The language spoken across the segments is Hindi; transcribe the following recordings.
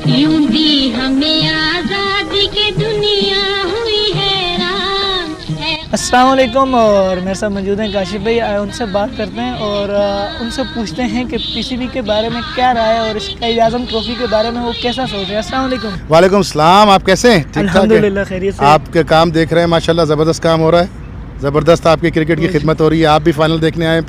यूं दी हमें आजादी की दुनिया हुई हैरान है। अस्सलाम वालेकुम। और मेरे साथ मौजूद हैं काशिफ भाई। उनसे बात करते हैं और उनसे पूछते हैं कि पीसीबी के बारे में क्या राय है और इस कायद आज़म ट्रॉफी के बारे में वो कैसा सोच रहे हैं। अस्सलाम वालेकुम। वालेकुम सलाम। आप कैसे हैं? ठीक ठाक है? अल्हम्दुलिल्लाह खैरियत से। आपके काम देख रहे हैं माशाल्लाह, ज़बरदस्त काम हो रहा है, ज़बरदस्त आपकी क्रिकेट की खिदमत हो रही है। आप भी फाइनल देखने आए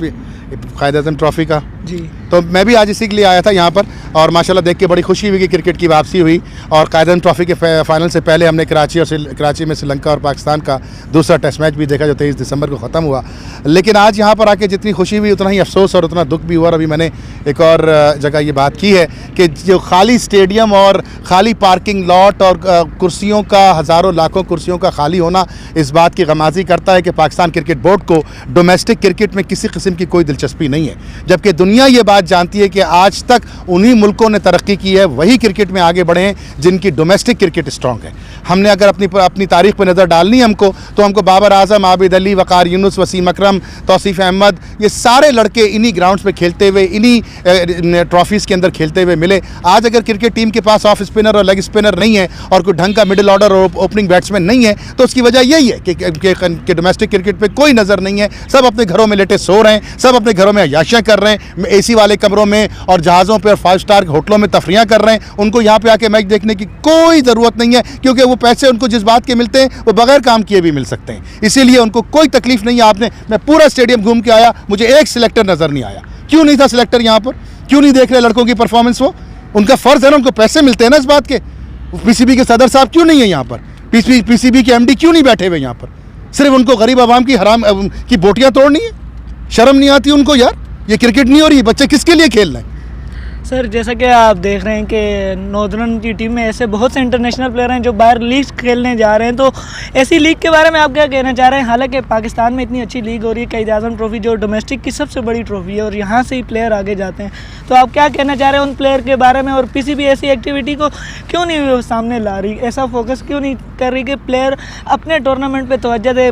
कायद आज़म ट्रॉफी का जी। तो मैं भी आज इसी के लिए आया था यहाँ पर, और माशाल्लाह देख के बड़ी खुशी हुई कि क्रिकेट की वापसी हुई। और कायद आज़म ट्रॉफी के फाइनल से पहले हमने कराची में श्रीलंका और पाकिस्तान का दूसरा टेस्ट मैच भी देखा जो 23 दिसंबर को ख़त्म हुआ। लेकिन आज यहाँ पर आके जितनी खुशी हुई उतना ही अफसोस और उतना दुख भी हुआ। और अभी मैंने एक और जगह ये बात की है कि जो खाली स्टेडियम और खाली पार्किंग लॉट और कुर्सियों का, हज़ारों लाखों कुर्सियों का खाली होना इस बात की गमाज़ी करता है कि पाकिस्तान क्रिकेट बोर्ड को डोमेस्टिक क्रिकेट में किसी किस्म की कोई दिलचस्पी नहीं है। जबकि दुनिया ये बात जानती है कि आज तक उन्हीं मुल्कों ने तरक्की की है, वही क्रिकेट में आगे बढ़े हैं जिनकी डोमेस्टिक क्रिकेट स्ट्रॉन्ग है। हमने अगर अपनी तारीख पर नज़र डालनी है तो हमको बाबर आजम, आबिद अली, वकार यूनुस, वसीम अकरम, तौसीफ़ अहमद, ये सारे लड़के इन्हीं ग्राउंड्स पे खेलते हुए, इन्हीं ट्रॉफीज़ के अंदर खेलते हुए मिले। आज अगर क्रिकेट टीम के पास ऑफ स्पिनर और लेग स्पिनर नहीं है और कोई ढंग का मिडिल ऑर्डर और ओपनिंग बैट्समैन नहीं है तो उसकी वजह यही है कि डोमेस्टिक क्रिकेट पे कोई नज़र नहीं है। सब अपने घरों में लेटे सो रहे हैं, सब अपने घरों में अय्याशियाँ कर रहे हैं, एसी वाले कमरों में और जहाज़ों पर और 5 स्टार होटलों में तफरियाँ कर रहे हैं। उनको यहाँ पे आके मैच देखने की कोई ज़रूरत नहीं है, क्योंकि वो पैसे उनको जिस बात के मिलते हैं वो बगैर काम किए भी मिल सकते हैं। इसीलिए उनको कोई तकलीफ नहीं है। मैं पूरा स्टेडियम घूम के आया, मुझे एक सिलेक्टर नज़र नहीं आया। क्यों नहीं था सिलेक्टर यहाँ पर? क्यों नहीं देख रहे लड़कों की परफॉर्मेंस? वो उनका फ़र्ज़ है ना, उनको पैसे मिलते हैं ना इस बात के। पीसीबी के सदर साहब क्यों नहीं है यहाँ पर? पीसीबी के एमडी क्यों नहीं बैठे हुए यहाँ पर? सिर्फ उनको गरीब आवाम की हराम की बोटियाँ तोड़नी है? शर्म नहीं आती उनको यार? ये क्रिकेट नहीं हो रही, बच्चे किसके लिए खेल रहे हैं? सर जैसा कि आप देख रहे हैं कि नॉर्दर्न की टीम में ऐसे बहुत से इंटरनेशनल प्लेयर हैं जो बाहर लीग खेलने जा रहे हैं, तो ऐसी लीग के बारे में आप क्या कहना चाह रहे हैं? हालांकि पाकिस्तान में इतनी अच्छी लीग हो रही है, कायद आज़म ट्रॉफी जो डोमेस्टिक की सबसे बड़ी ट्रॉफी है और यहाँ से ही प्लेयर आगे जाते हैं, तो आप क्या कहना चाह रहे हैं उन प्लेयर के बारे में? और पीसीबी ऐसी एक्टिविटी को क्यों नहीं सामने ला रही, ऐसा फोकस क्यों नहीं कर रही कि प्लेयर अपने टूर्नामेंट पर तवज्जो दे,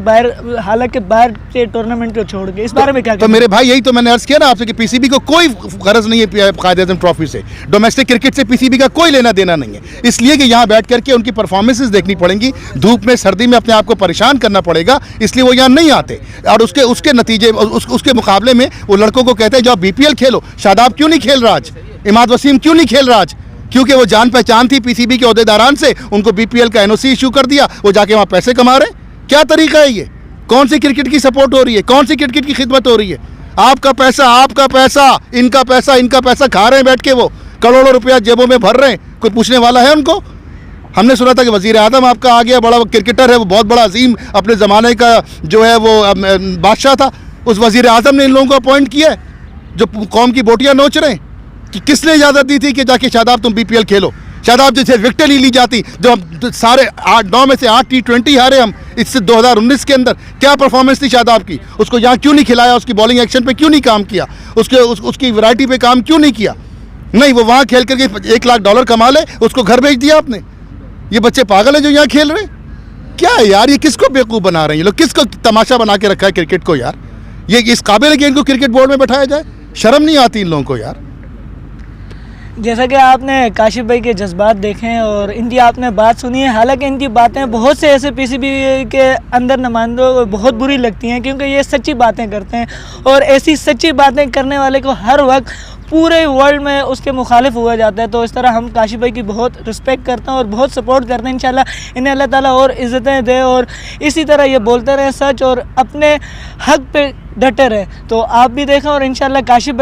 हालांकि बाहर के टूर्नामेंट को छोड़ के? इस बारे में क्या? तो मेरे भाई यही तो मैंने अर्ज़ किया ना आपसे कि पीसीबी को कोई गरज नहीं है कायद आज़म ट्रॉफी से, डोमेस्टिक क्रिकेट से पीसीबी का कोई लेना देना नहीं है। इसलिए कि यहाँ बैठ करके उनकी परफॉर्मेंसेस देखनी पड़ेंगी, धूप में सर्दी में अपने आप को परेशान करना पड़ेगा, इसलिए वो यहाँ नहीं आते। और उसके नतीजे उसके मुकाबले में वो लड़कों को कहते हैं जो आप बीपीएल खेलो। शादाब क्यों नहीं खेल रहा आज? इमाद वसीम क्यों नहीं खेल रहा आज? क्योंकि वो जान पहचान थी पीसीबी के ओहदेदारान से, उनको बीपीएल का एनओसी इशू कर दिया, वो जाके वहाँ पैसे कमा रहे। क्या तरीका है ये? कौन सी क्रिकेट की सपोर्ट हो रही है? कौन सी क्रिकेट की खिदमत हो रही है? आपका पैसा, इनका पैसा खा रहे हैं बैठ के, वो करोड़ों रुपया जेबों में भर रहे हैं। कोई पूछने वाला है उनको? हमने सुना था कि वज़ीर आज़म आपका आ गया, बड़ा क्रिकेटर है, वो बहुत बड़ा अजीम अपने ज़माने का जो है वो बादशाह था। उस वज़ीर आज़म ने इन लोगों को अपॉइंट किया है जो कौम की बोटियाँ नोच रहे हैं। कि किसने इजाज़त दी थी कि जाके शादाब तुम बीपीएल खेलो? शादाब जैसे विकेट ही ली जाती, जो हम सारे 9 में से 8 T20 हारे हम इससे 2019 के अंदर। क्या परफॉर्मेंस थी शादाब की? उसको यहाँ क्यों नहीं खिलाया? उसकी बॉलिंग एक्शन पे क्यों नहीं काम किया? उसकी वैरायटी पे काम क्यों नहीं किया? नहीं, वो वहाँ खेल करके $1 लाख कमा ले, उसको घर भेज दिया आपने। ये बच्चे पागल हैं जो यहाँ खेल रहे हैं। क्या है यार, ये किसको बेवकूफ़ बना रहे हैं ये लोग? किसको तमाशा बना के रखा है क्रिकेट को यार? ये इस काबिल है कि इनको क्रिकेट बोर्ड में बैठाया जाए? शर्म नहीं आती इन लोगों को यार? जैसा कि आपने काशिफ भाई के जज्बात देखे हैं और इनकी आपने बात सुनी है, हालांकि इनकी बातें बहुत से ऐसे पीसीबी के अंदर नुमाइंदों को बहुत बुरी लगती हैं, क्योंकि ये सच्ची बातें करते हैं और ऐसी सच्ची बातें करने वाले को हर वक्त पूरे वर्ल्ड में उसके मुखालिफ हुआ जाता है। तो इस तरह हम काशिफ भाई की बहुत रिस्पेक्ट करते हैं और बहुत सपोर्ट करते हैं। इंशाल्लाह इन्हें अल्लाह ताला और इज़्ज़तें दे और इसी तरह ये बोलते रहें सच और अपने हक पे डटे रहें। तो आप भी देखें और इंशाल्लाह काशिफ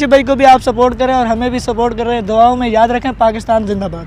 भाई को भी आप सपोर्ट करें और हमें भी सपोर्ट कर रहे हैं। दुआओं में याद रखें। पाकिस्तान जिंदाबाद।